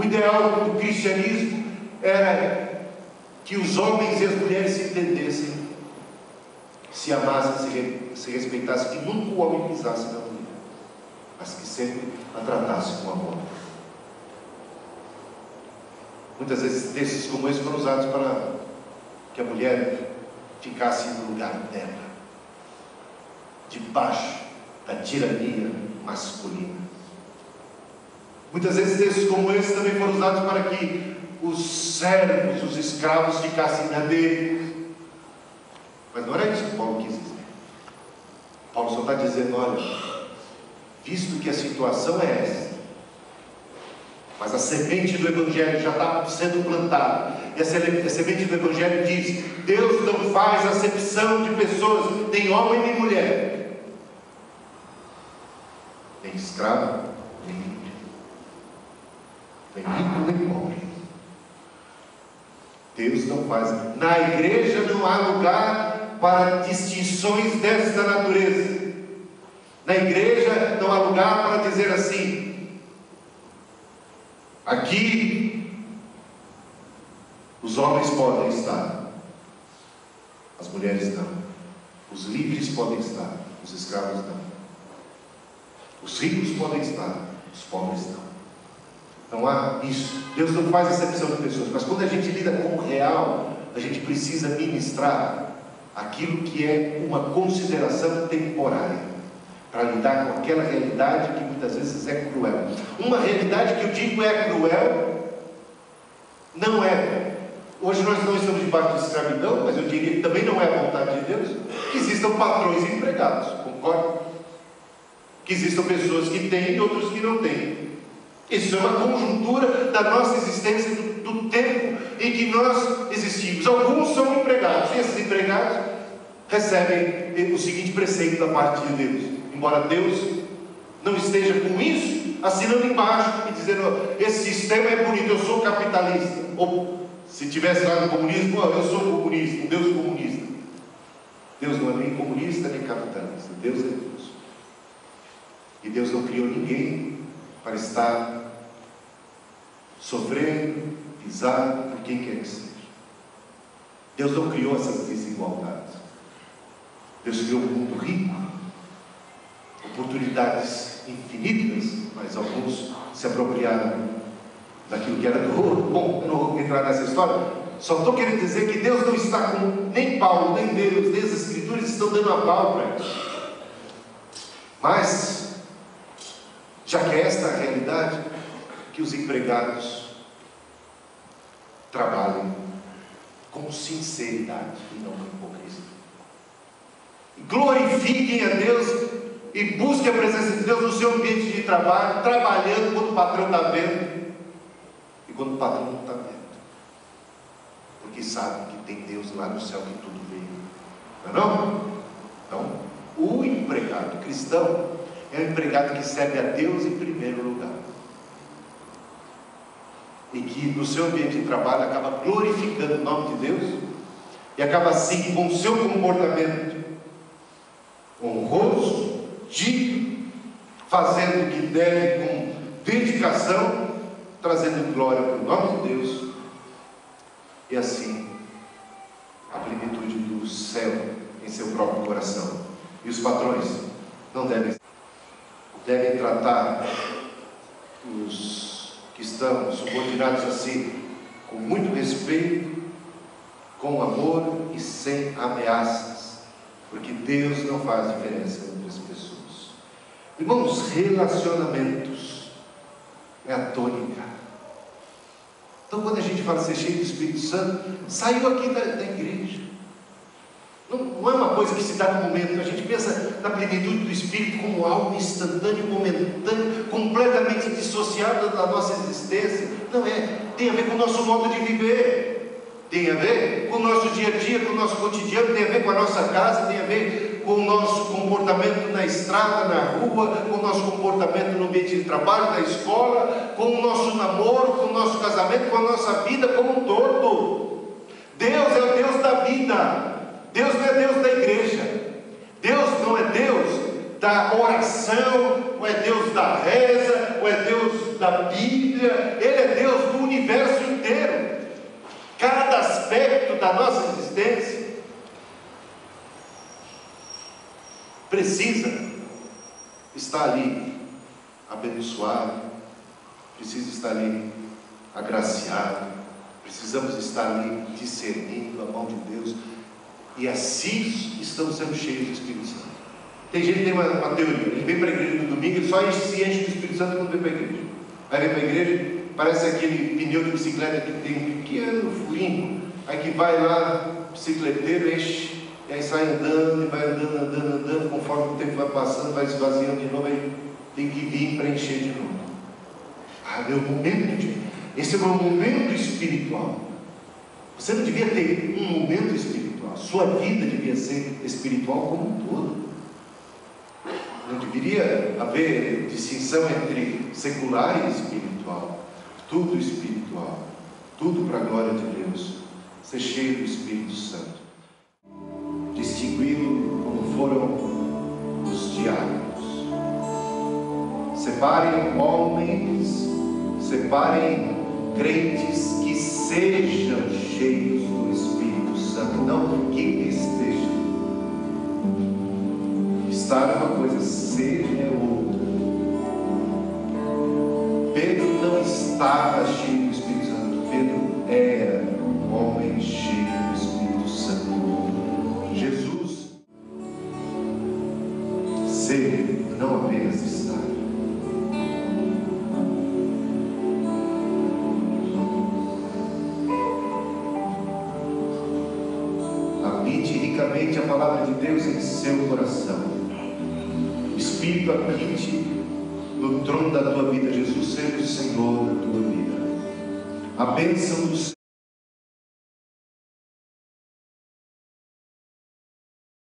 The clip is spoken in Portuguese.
ideal do cristianismo era que os homens e as mulheres se entendessem, se amassem, se respeitassem, que nunca o homem pisasse na mulher, mas que sempre a tratasse com amor. Muitas vezes textos como esse foram usados para que a mulher ficasse no lugar dela, debaixo da tirania masculina. Muitas vezes textos como esse também foram usados para que os servos, os escravos ficassem na deles. Mas não era isso que Paulo quis dizer. Paulo só está dizendo: olha, visto que a situação é essa, mas a semente do Evangelho já está sendo plantada, e a semente do Evangelho diz: Deus não faz acepção de pessoas, nem homem nem mulher, nem escravo, nem livre, nem rico nem pobre. Deus não faz. Na igreja não há lugar para distinções desta natureza. Na igreja não há lugar para dizer assim: aqui os homens podem estar, as mulheres não. Os livres podem estar, os escravos não. Os ricos podem estar, os pobres não. Não há isso. Deus não faz acepção de pessoas. Mas quando a gente lida com o real, a gente precisa ministrar aquilo que é uma consideração temporária, para lidar com aquela realidade que muitas vezes é cruel. Uma realidade que eu digo é cruel, não é. Hoje nós não estamos debaixo de escravidão, mas eu diria que também não é a vontade de Deus que existam patrões e empregados, concorda? Que existam pessoas que têm e outros que não têm. Isso é uma conjuntura da nossa existência, do tempo em que nós existimos. Alguns são empregados, e esses empregados recebem o seguinte preceito da parte de Deus. Embora Deus não esteja com isso, assinando embaixo e dizendo: esse sistema é bonito, eu sou capitalista. Ou se tivesse lá no comunismo, eu sou comunista, um Deus comunista. Deus não é nem comunista nem capitalista. Deus é Deus. E Deus não criou ninguém para estar sofrendo, pisado por quem quer que seja. Deus não criou essas desigualdades. Deus criou um mundo rico, oportunidades infinitas, mas alguns se apropriaram daquilo que era do ouro. Bom, eu não vou entrar nessa história, só estou querendo dizer que Deus não está com nem Paulo, nem Deus, nem as Escrituras estão dando a pau para isso. Mas, já que esta é a realidade, que os empregados trabalhem com sinceridade e não com hipocrisia. Glorifiquem a Deus e busquem a presença de Deus no seu ambiente de trabalho, trabalhando quando o patrão está vendo e quando o patrão não está vendo, porque sabem que tem Deus lá no céu que tudo vê. Não é não? Então, o empregado cristão é um empregado que serve a Deus em primeiro lugar, e que no seu ambiente de trabalho acaba glorificando o nome de Deus, e acaba assim, com o seu comportamento honroso, digno, fazendo o que deve com dedicação, trazendo glória para o nome de Deus, e assim a plenitude do céu em seu próprio coração. E os patrões não devem tratar os que estão subordinados a si com muito respeito, com amor e sem ameaças, porque Deus não faz diferença entre as pessoas. Irmãos, relacionamentos é a tônica. Então, quando a gente fala ser cheio do Espírito Santo, saiu aqui da igreja. Não é uma coisa que se dá no momento. A gente pensa na plenitude do Espírito como algo instantâneo, momentâneo, completamente dissociado da nossa existência. Não é. Tem a ver com o nosso modo de viver, tem a ver com o nosso dia a dia, com o nosso cotidiano, tem a ver com a nossa casa, tem a ver com o nosso comportamento na estrada, na rua, com o nosso comportamento no ambiente de trabalho, na escola, com o nosso namoro, com o nosso casamento, com a nossa vida como um todo. Deus é o Deus da vida. Deus não é Deus da igreja. Deus não é Deus da oração, ou é Deus da reza, ou é Deus da Bíblia. Ele é Deus universo inteiro. Cada aspecto da nossa existência precisa estar ali abençoado, precisa estar ali agraciado, precisamos estar ali discernindo a mão de Deus, e assim estamos sendo cheios do Espírito Santo. Tem gente que tem uma teoria, ele vem para a igreja no domingo, ele só se enche do Espírito Santo quando vem para a igreja. Vai vir para a igreja, parece aquele pneu de bicicleta que tem um pequeno furinho, aí que vai lá, bicicleteiro, enche, e aí sai andando, e vai andando, conforme o tempo vai passando, vai esvaziando de novo, aí tem que vir para encher de novo. Meu momento, esse é o meu momento espiritual. Você não devia ter um momento espiritual, sua vida devia ser espiritual como um todo. Não deveria haver distinção entre secular e espiritual. Tudo espiritual, tudo para a glória de Deus. Ser cheio do Espírito Santo, distinguindo como foram os diáconos. Separem homens, separem crentes que sejam cheios do Espírito Santo, não que estejam. Estar é uma coisa, ser é outra. Pedro não estava cheio do Espírito Santo, Pedro era um homem cheio do Espírito Santo. Jesus, ser, não apenas estar. Habite ricamente a palavra de Deus em seu coração. O Espírito habite no trono da tua vida, Jesus seja o Senhor da tua vida. A bênção do Senhor